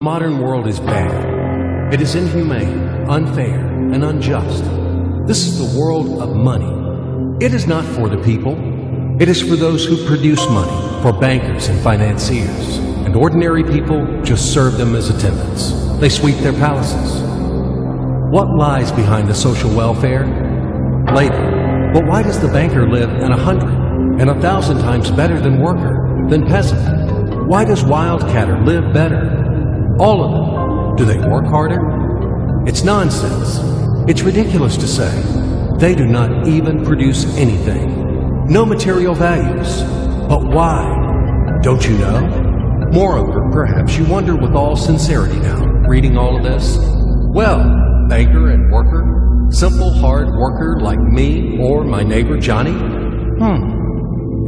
Modern world is bad. It is inhumane, unfair, and unjust. This is the world of money. It is not for the people. It is for those who produce money, for bankers and financiers. And ordinary people just serve them as attendants. They sweep their palaces. What lies behind the social welfare? Labor. But why does the banker live in 100 and 1,000 times better than worker, than peasant? Why does wildcatter live better? All of them. Do they work harder? It's nonsense. It's ridiculous to say. They do not even produce anything. No material values. But why? Don't you know? Moreover, perhaps you wonder with all sincerity now, reading all of this. Well, banker and worker, simple hard worker like me or my neighbor Johnny?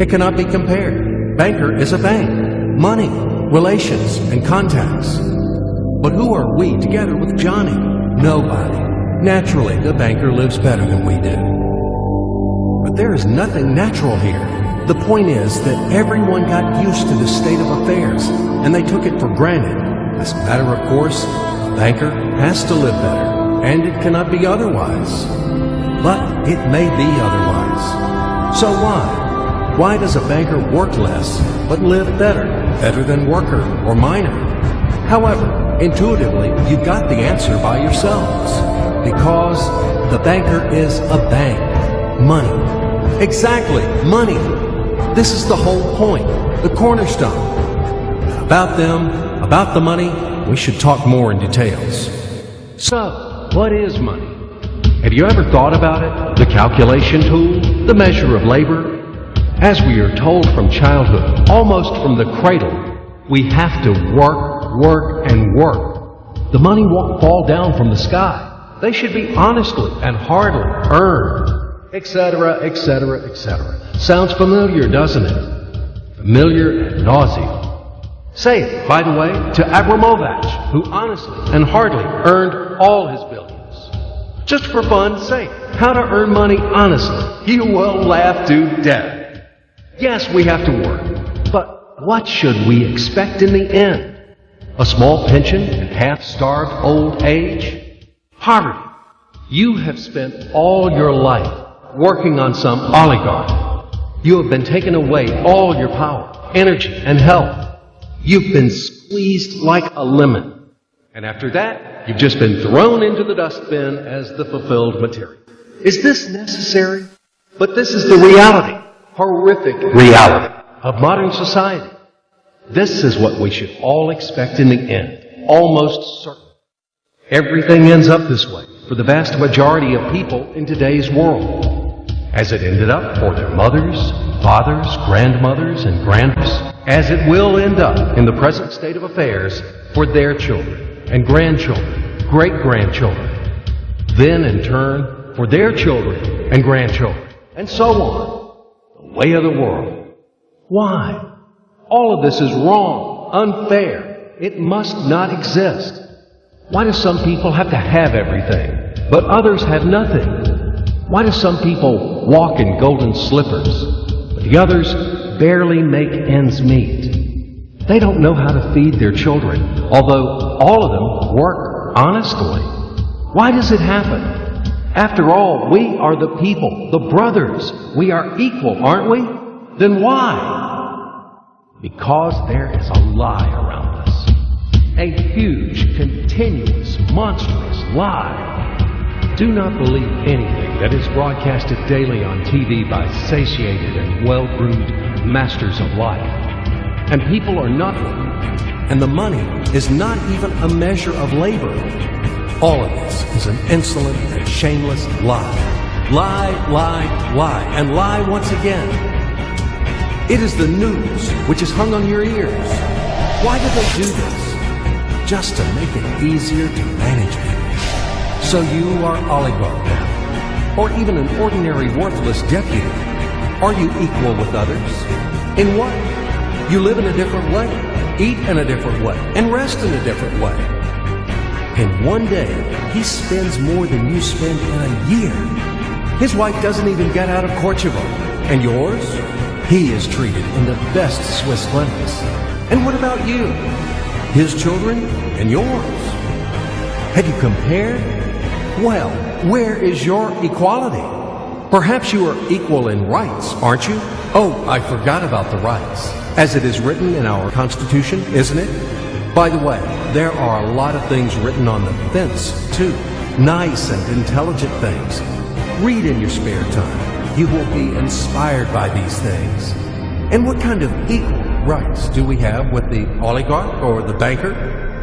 It cannot be compared. Banker is a bank. Money, relations, and contacts. But who are we together with Johnny? Nobody. Naturally, the banker lives better than we do. But there is nothing natural here. The point is that everyone got used to this state of affairs, and they took it for granted. As a matter of course, a banker has to live better, and it cannot be otherwise. But it may be otherwise. So why? Why does a banker work less, but live better? Better than worker or miner? However, intuitively, you got the answer by yourselves. Because the banker is a bank. Money. Exactly, money. This is the whole point, the cornerstone. About them, about the money, we should talk more in details. So, what is money? Have you ever thought about it? The calculation tool, the measure of labor? As we are told from childhood, almost from the cradle, we have to work, work, and work. The money won't fall down from the sky. They should be honestly and hardly earned, etc., etc., etc. Sounds familiar, doesn't it? Familiar and nauseating. Say it, by the way, to Abramovich, who honestly and hardly earned all his billions. Just for fun, say it. How to earn money honestly. You will laugh to death. Yes, we have to work, but what should we expect in the end? A small pension and half-starved old age? Poverty. You have spent all your life working on some oligarch. You have been taken away all your power, energy, and health. You've been squeezed like a lemon. And after that, you've just been thrown into the dustbin as the fulfilled material. Is this necessary? But this is the reality, horrific reality of modern society. This is what we should all expect in the end, almost certain. Everything ends up this way for the vast majority of people in today's world, as it ended up for their mothers, fathers, grandmothers, and grandpas, as it will end up in the present state of affairs for their children and grandchildren, great-grandchildren, then in turn for their children and grandchildren, and so on. The way of the world. Why? All of this is wrong, unfair. It must not exist. Why do some people have to have everything, but others have nothing? Why do some people walk in golden slippers, but the others barely make ends meet? They don't know how to feed their children, although all of them work honestly. Why does it happen? After all, we are the people, the brothers. We are equal, aren't we? Then why? Because there is a lie around us. A huge, continuous, monstrous lie. Do not believe anything that is broadcasted daily on TV by satiated and well-groomed masters of life. And people are nothing. And the money is not even a measure of labor. All of this is an insolent and shameless lie. Lie, lie, lie, and lie once again. It is the news which is hung on your ears. Why do they do this? Just to make it easier to manage people. So you are oligarch now, or even an ordinary worthless deputy. Are you equal with others? In what? You live in a different way, eat in a different way, and rest in a different way. In one day, he spends more than you spend in a year. His wife doesn't even get out of Kosovo. And yours? He is treated in the best Swiss lentils. And what about you? his children and yours. Have you compared? Well, where is your equality? Perhaps you are equal in rights, aren't you? Oh, I forgot about the rights. As it is written in our Constitution, isn't it? By the way, there are a lot of things written on the fence, too. Nice and intelligent things. Read in your spare time. You will be inspired by these things. And what kind of equal rights do we have with the oligarch or the banker?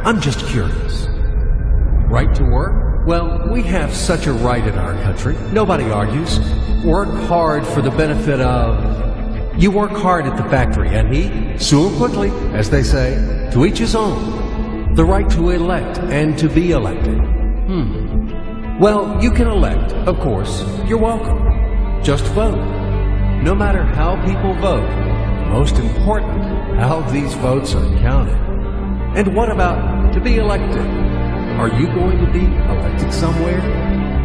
I'm just curious. Right to work? Well, we have such a right in our country. Nobody argues. Work hard for the benefit of... You work hard at the factory, and he, soon or quickly, as they say, to each his own. The right to elect and to be elected. Well, you can elect, of course. You're welcome. Just vote. No matter how people vote, most important, how these votes are counted. And what about to be elected? Are you going to be elected somewhere?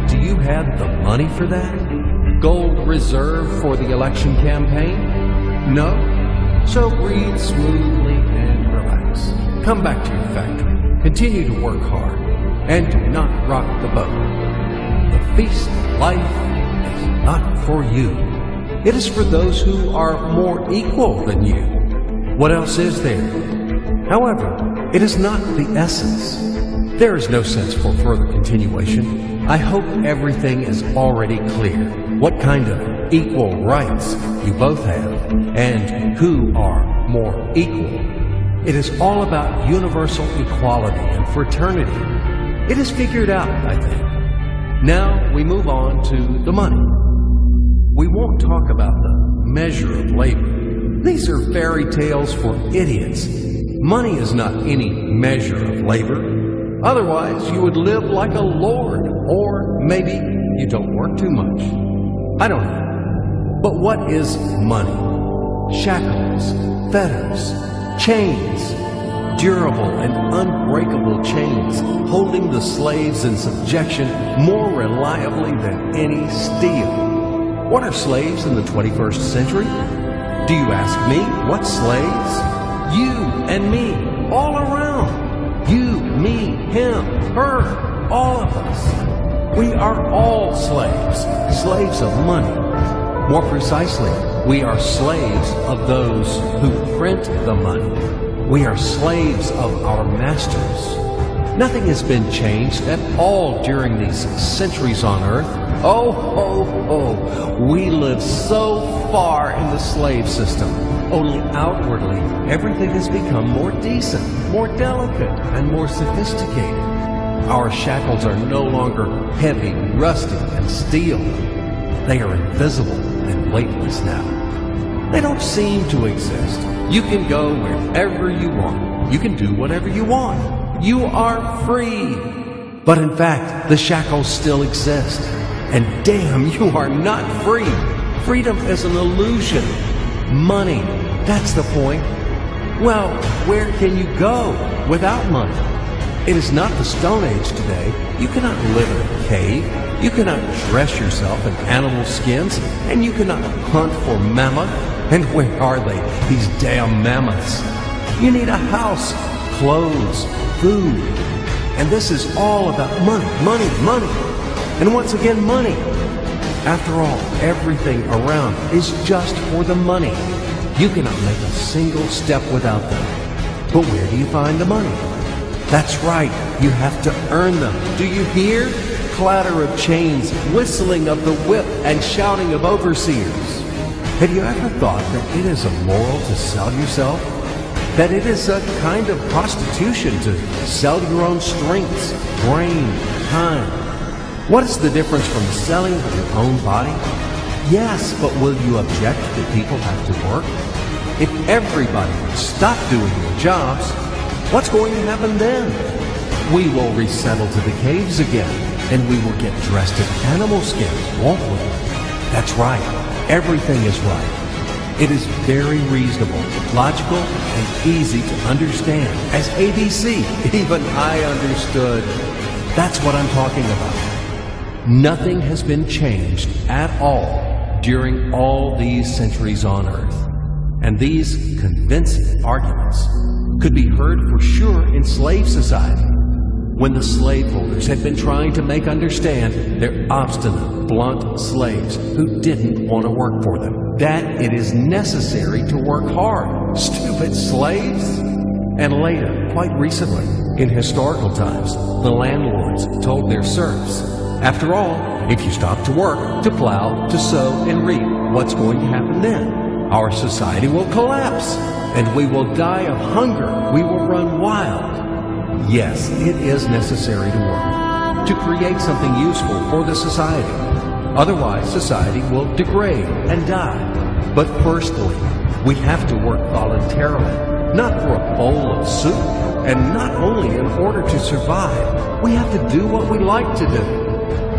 Do you have the money for that? Gold reserve for the election campaign? No? So breathe smoothly and relax. Come back to your factory. Continue to work hard. And do not rock the boat. The feast of life is not for you. It is for those who are more equal than you. What else is there? However, it is not the essence. There is no sense for further continuation. I hope everything is already clear. What kind of equal rights you both have and who are more equal. It is all about universal equality and fraternity. It is figured out, I think. Now we move on to the money. We won't talk about the measure of labor. These are fairy tales for idiots. Money is not any measure of labor. Otherwise, you would live like a lord, or maybe you don't work too much. I don't know. But what is money? Shackles, fetters, chains, durable and unbreakable chains holding the slaves in subjection more reliably than any steel. What are slaves in the 21st century? Do you ask me? What slaves? You and me, all around. You, me, him, her, all of us. We are all slaves, slaves of money. More precisely, we are slaves of those who print the money. We are slaves of our masters. Nothing has been changed at all during these centuries on earth. We live so far in the slave system. Only outwardly, everything has become more decent, more delicate, and more sophisticated. Our shackles are no longer heavy, rusty, and steel. They are invisible and weightless now. They don't seem to exist. You can go wherever you want. You can do whatever you want. You are free. But in fact, the shackles still exist. And damn, you are not free. Freedom is an illusion. Money, that's the point. Well, where can you go without money? It is not the Stone Age today. You cannot live in a cave. You cannot dress yourself in animal skins. And you cannot hunt for mammoth. And where are they, these damn mammoths? You need a house, clothes, food. And this is all about money, money, money. And once again, money. After all, everything around is just for the money. You cannot make a single step without them. But where do you find the money? That's right, you have to earn them. Do you hear? Clatter of chains, whistling of the whip, and shouting of overseers. Have you ever thought that it is immoral to sell yourself? That it is a kind of prostitution to sell your own strengths, brain, time? What is the difference from selling your own body? Yes, but will you object that people have to work? If everybody would stop doing their jobs, what's going to happen then? We will resettle to the caves again, and we will get dressed in animal skins, won't we? That's right. Everything is right. It is very reasonable, logical, and easy to understand. As ABC, even I understood. That's what I'm talking about. Nothing has been changed at all during all these centuries on earth. And these convincing arguments could be heard for sure in slave society, when the slaveholders had been trying to make understand their obstinate, blunt slaves who didn't want to work for them that it is necessary to work hard. Stupid slaves! And later, quite recently, in historical times, the landlords told their serfs, after all, if you stop to work, to plow, to sow, and reap, what's going to happen then? Our society will collapse, and we will die of hunger. We will run wild. Yes, it is necessary to work, to create something useful for the society. Otherwise, society will degrade and die. But firstly, we have to work voluntarily, not for a bowl of soup, and not only in order to survive. We have to do what we like to do.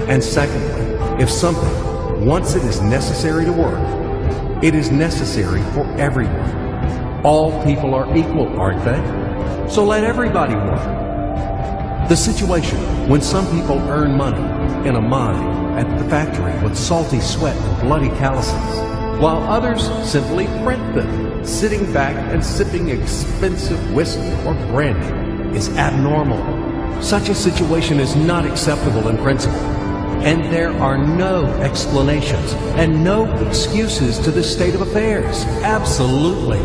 And secondly, if something, once it is necessary to work, it is necessary for everyone. All people are equal, aren't they? So let everybody work. The situation when some people earn money in a mine, at the factory with salty sweat and bloody calluses, while others simply print them, sitting back and sipping expensive whiskey or brandy, is abnormal. Such a situation is not acceptable in principle. And there are no explanations and no excuses to this state of affairs. Absolutely.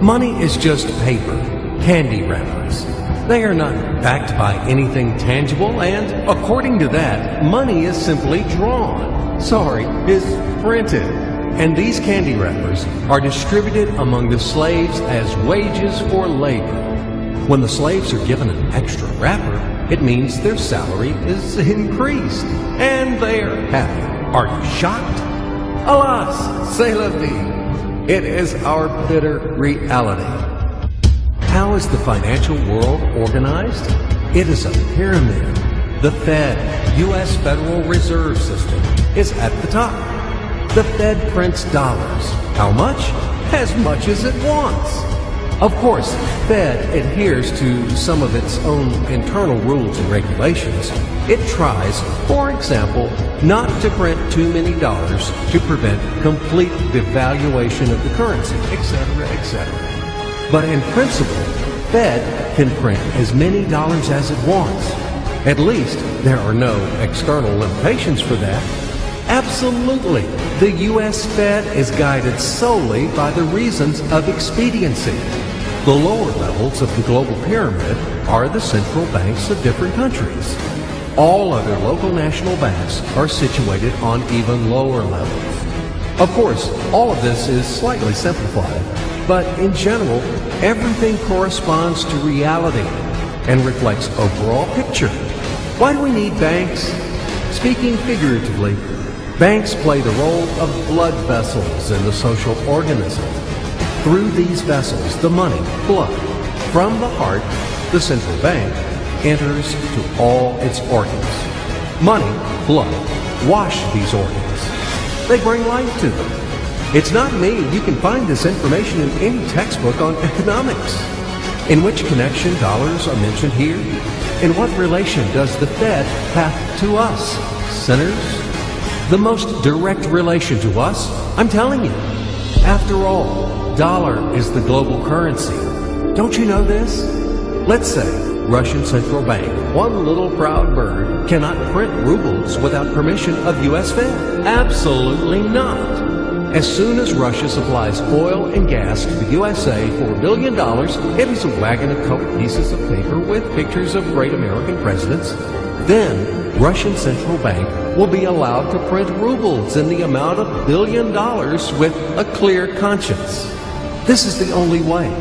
Money is just paper, candy wrappers. They are not backed by anything tangible, and according to that, money is simply drawn. Is printed. And these candy wrappers are distributed among the slaves as wages for labor. When the slaves are given an extra wrapper, it means their salary is increased, and they are happy. Are you shocked? Alas, c'est la vie. It is our bitter reality. How is the financial world organized? It is a pyramid. The Fed, U.S. Federal Reserve System, is at the top. The Fed prints dollars. How much? As much as it wants. Of course, Fed adheres to some of its own internal rules and regulations. It tries, for example, not to print too many dollars to prevent complete devaluation of the currency, etc., etc. But in principle, Fed can print as many dollars as it wants. At least, there are no external limitations for that. Absolutely, the U.S. Fed is guided solely by the reasons of expediency. The lower levels of the global pyramid are the central banks of different countries. All other local national banks are situated on even lower levels. Of course, all of this is slightly simplified, but in general, everything corresponds to reality and reflects overall picture. Why do we need banks? Speaking figuratively, banks play the role of blood vessels in the social organism. Through these vessels, the money, blood, from the heart, the central bank, enters to all its organs. Money, blood, wash these organs. They bring life to them. It's not me. You can find this information in any textbook on economics. In which connection dollars are mentioned here? In what relation does the Fed have to us, sinners? The most direct relation to us, I'm telling you. After all, dollar is the global currency. Don't you know this? Let's say Russian Central Bank, one little proud bird, cannot print rubles without permission of U.S. Fed. Absolutely not. As soon as Russia supplies oil and gas to the USA for $1 billion, it is a wagon of colored pieces of paper with pictures of great American presidents. Then Russian Central Bank will be allowed to print rubles in the amount of $1 billion with a clear conscience. This is the only way.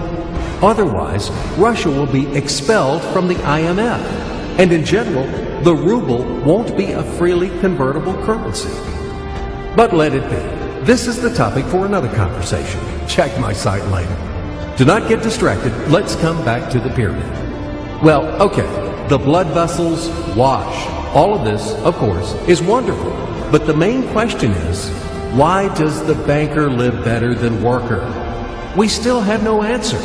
Otherwise, Russia will be expelled from the IMF. And in general, the ruble won't be a freely convertible currency. But let it be. This is the topic for another conversation. Check my site later. Do not get distracted. Let's come back to the pyramid. Well, okay, the blood vessels wash. All of this, of course, is wonderful. But the main question is, why does the banker live better than worker? We still have no answer.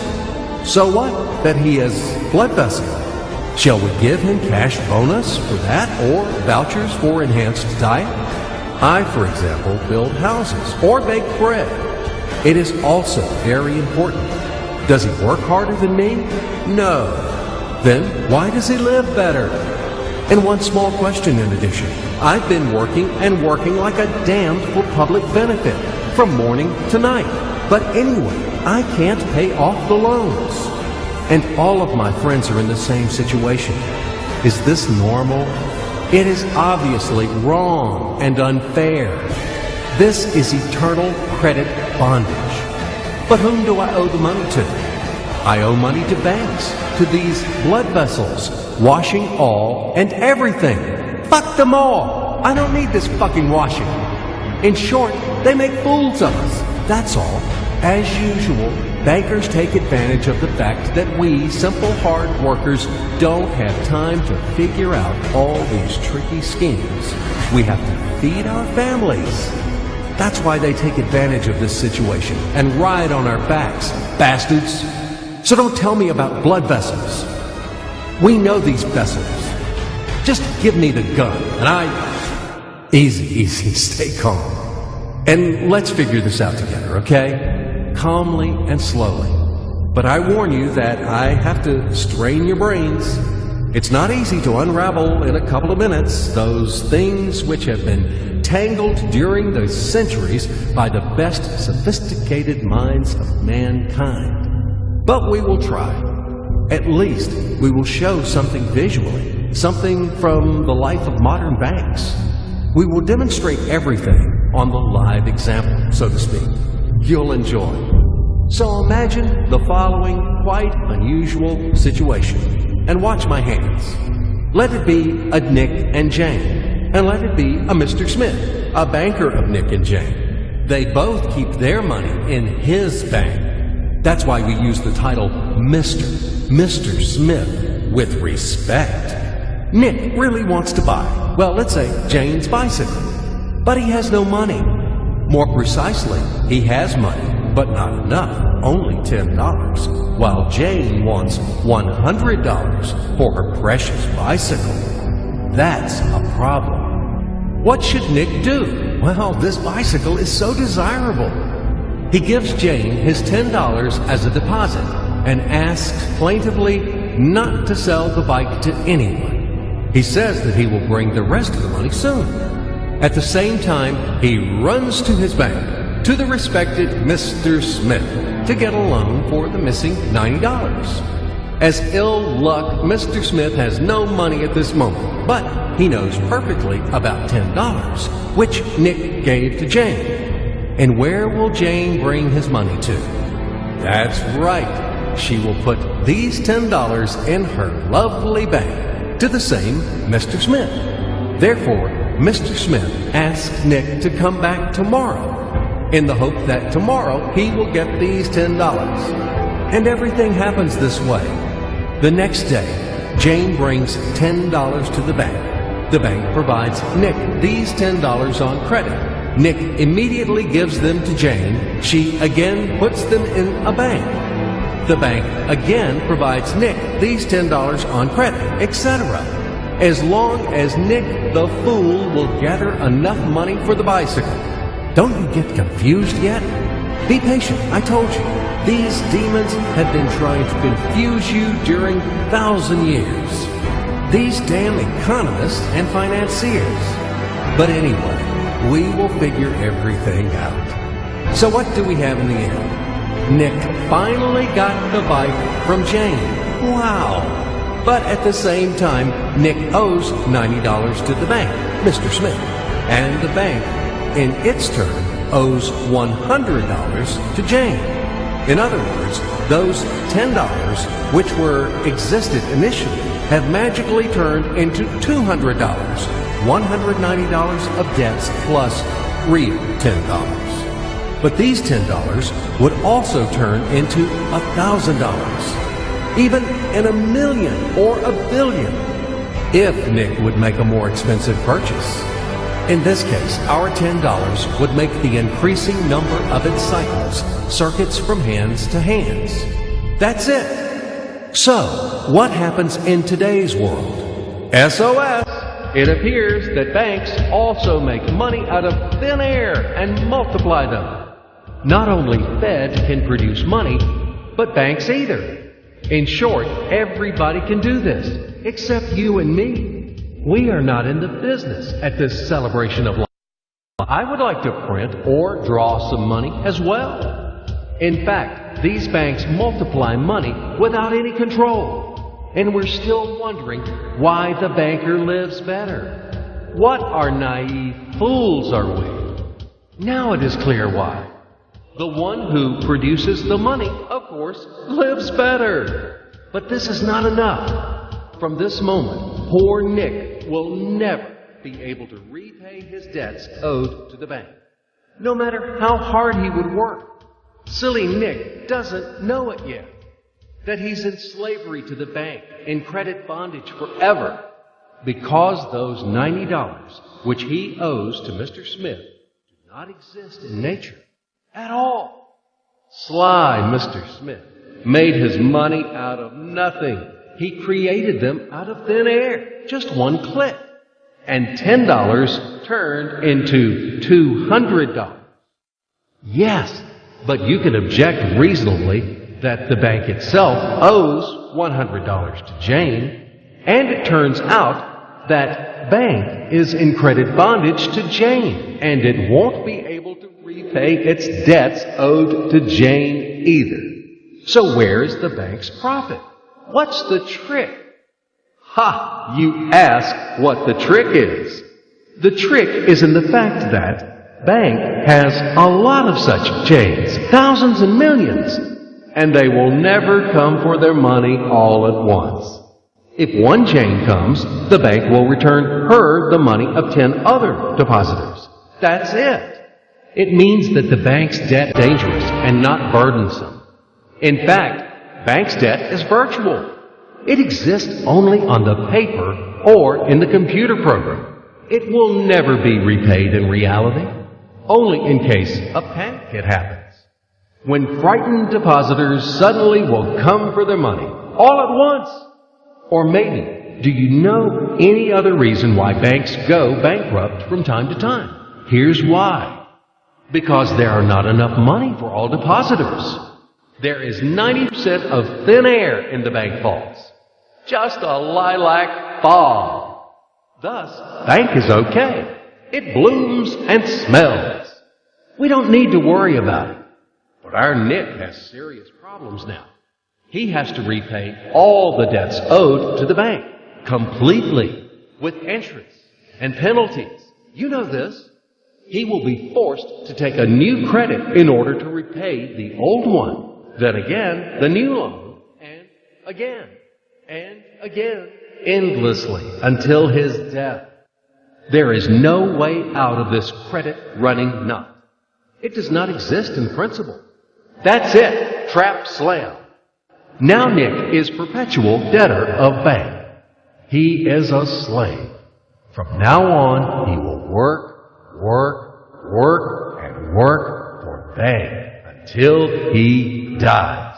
So what that he has blood vessel? Shall we give him cash bonus for that or vouchers for enhanced diet? I, for example, build houses or bake bread. It is also very important Does he work harder than me? No. Then why does he live better? And one small question in addition. I've been working and working like a damned for public benefit from morning to night. But anyway, I can't pay off the loans. And all of my friends are in the same situation. Is this normal? It is obviously wrong and unfair. This is eternal credit bondage. But whom do I owe the money to? I owe money to banks, to these blood vessels, washing all and everything. Fuck them all. I don't need this fucking washing. In short, they make fools of us. That's all. As usual, bankers take advantage of the fact that we, simple hard workers, don't have time to figure out all these tricky schemes. We have to feed our families. That's why they take advantage of this situation and ride on our backs, bastards. So don't tell me about blood vessels. We know these vessels. Just give me the gun and Easy, stay calm. And let's figure this out together, okay? Calmly and slowly. But I warn you that I have to strain your brains. It's not easy to unravel in a couple of minutes those things which have been tangled during the centuries by the best sophisticated minds of mankind. But we will try. At least we will show something visually, something from the life of modern banks. We will demonstrate everything on the live example, so to speak. You'll enjoy. So imagine the following quite unusual situation, and watch my hands. Let it be a Nick and Jane, and let it be a Mr. Smith, a banker of Nick and Jane. They both keep their money in his bank. That's why we use the title Mr. Smith with respect. Nick really wants to buy, well, let's say Jane's bicycle, but he has no money. More precisely, he has money, but not enough, only $10, while Jane wants $100 for her precious bicycle. That's a problem. What should Nick do? Well, this bicycle is so desirable. He gives Jane his $10 as a deposit and asks plaintively not to sell the bike to anyone. He says that he will bring the rest of the money soon. At the same time, he runs to his bank, to the respected Mr. Smith, to get a loan for the missing $90. As ill luck, Mr. Smith has no money at this moment, but he knows perfectly about $10, which Nick gave to Jane. And where will Jane bring his money to? That's right. She will put these $10 in her lovely bank to the same Mr. Smith. Therefore, Mr. Smith asks Nick to come back tomorrow in the hope that tomorrow he will get these $10. And everything happens this way. The next day, Jane brings $10 to the bank. The bank provides Nick these $10 on credit. Nick immediately gives them to Jane. She again puts them in a bank. The bank again provides Nick these $10 on credit, etc. As long as Nick the fool will gather enough money for the bicycle. Don't you get confused yet? Be patient, I told you. These demons have been trying to confuse you during 1,000 years. These damn economists and financiers. But anyway, we will figure everything out. So what do we have in the end? Nick finally got the bike from Jane. Wow! But at the same time, Nick owes $90 to the bank, Mr. Smith. And the bank, in its turn, owes $100 to Jane. In other words, those $10, which existed initially, have magically turned into $200, $190 of debts plus real $10. But these $10 would also turn into $1,000, even in $1 million or $1 billion, if Nick would make a more expensive purchase. In this case, our $10 would make the increasing number of its cycles, circuits from hands to hands. That's it. So, what happens in today's world? SOS! It appears that banks also make money out of thin air and multiply them. Not only Fed can produce money, but banks either. In short, everybody can do this, except you and me. We are not in the business at this celebration of life. I would like to print or draw some money as well. In fact, these banks multiply money without any control. And we're still wondering why the banker lives better. What are naive fools are we? Now it is clear why. The one who produces the money, of course, lives better. But this is not enough. From this moment, poor Nick will never be able to repay his debts owed to the bank, no matter how hard he would work. Silly Nick doesn't know it yet, that he's in slavery to the bank, in credit bondage forever, because those $90 which he owes to Mr. Smith do not exist in nature at all. Sly Mr. Smith made his money out of nothing. He created them out of thin air, just one click. And $10 turned into $200. Yes, but you can object reasonably that the bank itself owes $100 to Jane, and it turns out that bank is in credit bondage to Jane, and it won't be able to repay its debts owed to Jane either. So where's the bank's profit? What's the trick? Ha! You ask what the trick is. The trick is in the fact that bank has a lot of such chains, thousands and millions, and they will never come for their money all at once. If one chain comes, the bank will return her the money of 10 other depositors. That's it. It means that the bank's debt is dangerous and not burdensome. In fact, bank's debt is virtual. It exists only on the paper or in the computer program. It will never be repaid in reality, only in case a panic hit happens, when frightened depositors suddenly will come for their money all at once. Or maybe, do you know any other reason why banks go bankrupt from time to time? Here's why. Because there are not enough money for all depositors. There is 90% of thin air in the bank vaults. Just a lilac fog. Thus, bank is okay. It blooms and smells. We don't need to worry about it. But our Nick has serious problems now. He has to repay all the debts owed to the bank, completely, with interest and penalties. You know this. He will be forced to take a new credit in order to repay the old one. Then again, the new loan, and again, endlessly, until his death. There is no way out of this credit running knot. It does not exist in principle. That's it. Trap slam. Now Nick is perpetual debtor of bank. He is a slave. From now on, he will work for bank until he dies.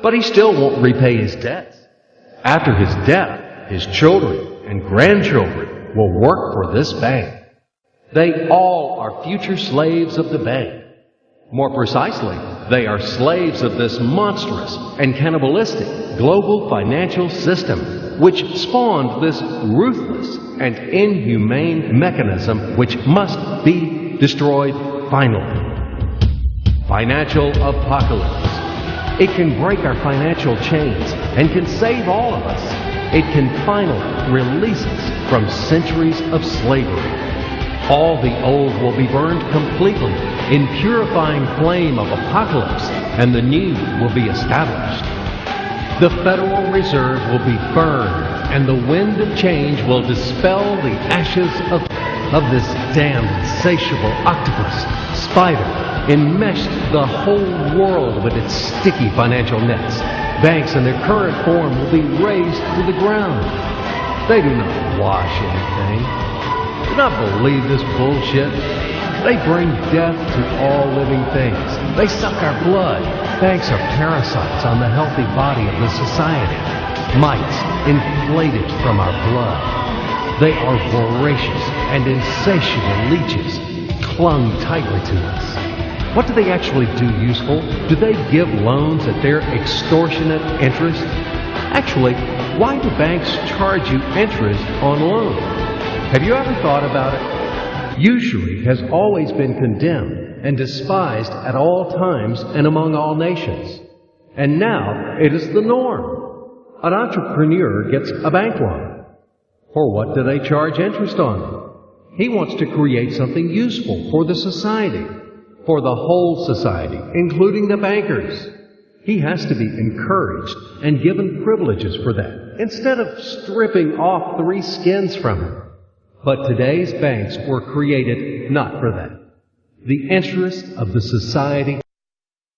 But he still won't repay his debts. After his death, his children and grandchildren will work for this bank. They all are future slaves of the bank. More precisely, they are slaves of this monstrous and cannibalistic global financial system, which spawned this ruthless and inhumane mechanism which must be destroyed finally. Financial apocalypse. It can break our financial chains and can save all of us. It can finally release us from centuries of slavery. All the old will be burned completely in purifying flame of apocalypse, and the new will be established. The Federal Reserve will be burned, and the wind of change will dispel the ashes of this damned insatiable octopus spider enmeshed the whole world with its sticky financial nets. Banks in their current form will be razed to the ground. They do not wash anything. Do not believe this bullshit. They bring death to all living things. They suck our blood. Banks are parasites on the healthy body of the society. Mites inflated from our blood. They are voracious and insatiable leeches, clung tightly to us. What do they actually do useful? Do they give loans at their extortionate interest? Actually, why do banks charge you interest on loans? Have you ever thought about it? Usury has always been condemned and despised at all times and among all nations. And now it is the norm. An entrepreneur gets a bank loan. For what do they charge interest on it? He wants to create something useful for the society, for the whole society, including the bankers. He has to be encouraged and given privileges for that, instead of stripping off 3 skins from him. But today's banks were created not for that. The interest of the society is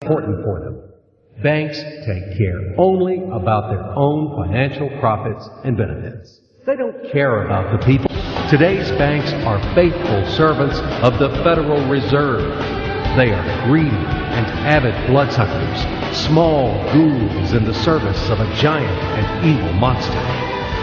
important for them. Banks take care only about their own financial profits and benefits. They don't care about the people. Today's banks are faithful servants of the Federal Reserve. They are greedy and avid bloodsuckers, small ghouls in the service of a giant and evil monster.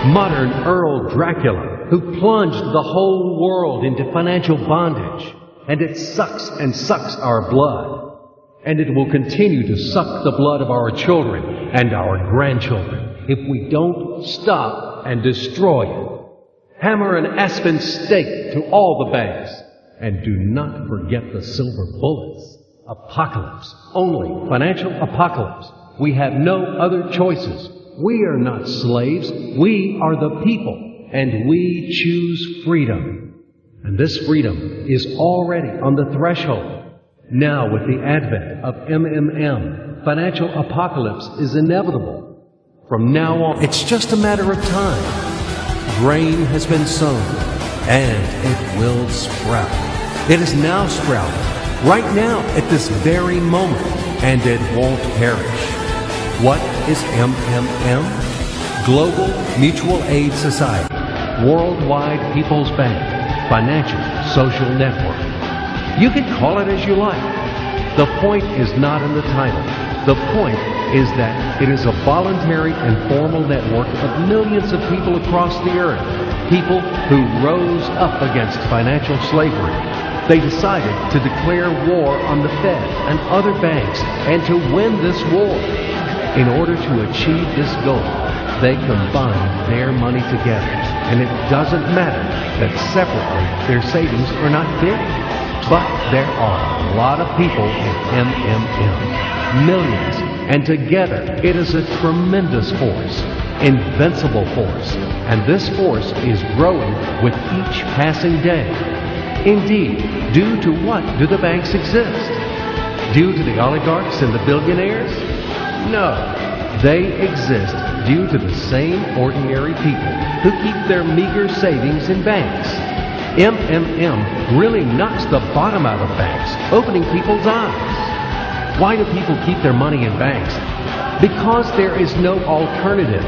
Modern Earl Dracula, who plunged the whole world into financial bondage, and it sucks and sucks our blood. And it will continue to suck the blood of our children and our grandchildren if we don't stop and destroy it. Hammer an aspen stake to all the banks. And do not forget the silver bullets. Apocalypse. Only financial apocalypse. We have no other choices. We are not slaves. We are the people. And we choose freedom. And this freedom is already on the threshold. Now, with the advent of MMM, financial apocalypse is inevitable. From now on, it's just a matter of time. Grain has been sown, and it will sprout. It is now sprouting, right now, at this very moment, and it won't perish. What is MMM? Global Mutual Aid Society, Worldwide People's Bank, Financial Social Network. You can call it as you like. The point is not in the title. The point is that it is a voluntary and formal network of millions of people across the earth, people who rose up against financial slavery. They decided to declare war on the Fed and other banks and to win this war. In order to achieve this goal, they combined their money together. And it doesn't matter that separately their savings are not big. But there are a lot of people in MMM, millions, and together it is a tremendous force, invincible force, and this force is growing with each passing day. Indeed, due to what do the banks exist? Due to the oligarchs and the billionaires? No, they exist due to the same ordinary people who keep their meager savings in banks. MMM really knocks the bottom out of banks, opening people's eyes. Why do people keep their money in banks? Because there is no alternative.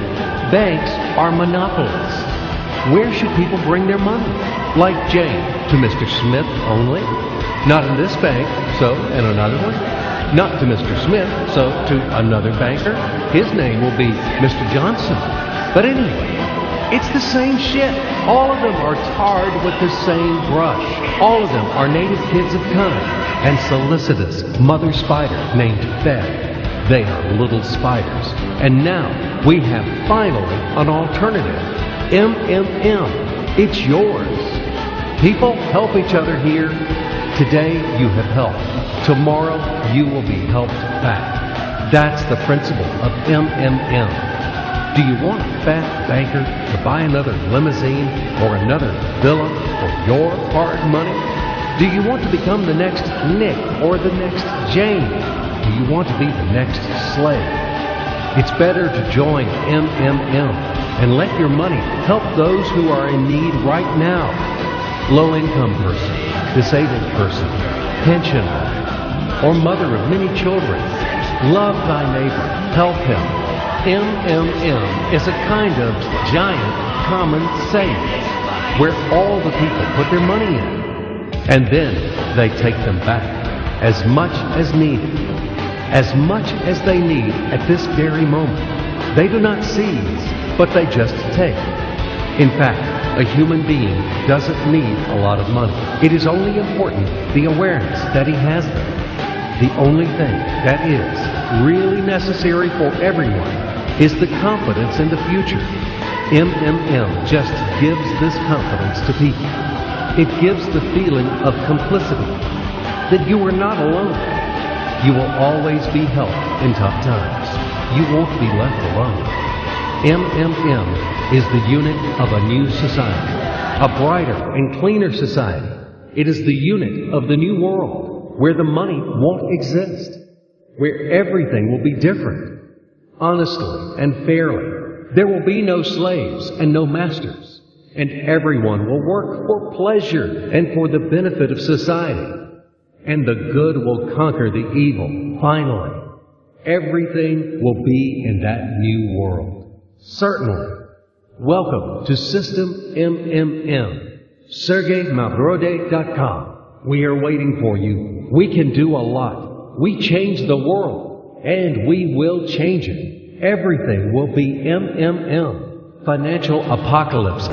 Banks are monopolies. Where should people bring their money? Like Jane, to Mr. Smith only? Not in this bank, so in another one? Not to Mr. Smith, so to another banker? His name will be Mr. Johnson. But anyway, it's the same shit. All of them are tarred with the same brush. All of them are native kids of cunning and solicitous mother spider named Fed. They are little spiders. And now we have finally an alternative. MMM. It's yours. People, help each other here. Today you have helped. Tomorrow you will be helped back. That's the principle of MMM. Do you want a fat banker to buy another limousine or another villa for your hard money? Do you want to become the next Nick or the next Jane? Do you want to be the next slave? It's better to join MMM and let your money help those who are in need right now. Low-income person, disabled person, pensioner, or mother of many children. Love thy neighbor, help him. MMM is a kind of giant common savings where all the people put their money in. And then they take them back as much as needed, as much as they need at this very moment. They do not seize, but they just take. In fact, a human being doesn't need a lot of money. It is only important the awareness that he has them. The only thing that is really necessary for everyone is the confidence in the future. MMM just gives this confidence to people. It gives the feeling of complicity, that you are not alone. You will always be helped in tough times. You won't be left alone. MMM is the unit of a new society, a brighter and cleaner society. It is the unit of the new world, where the money won't exist, where everything will be different, honestly and fairly. There will be no slaves and no masters, and everyone will work for pleasure and for the benefit of society. And the good will conquer the evil, finally. Everything will be in that new world. Certainly. Welcome to System MMM. SergeyMavroday.com. We are waiting for you. We can do a lot. We change the world, and we will change it. Everything will be MMM. Financial apocalypse.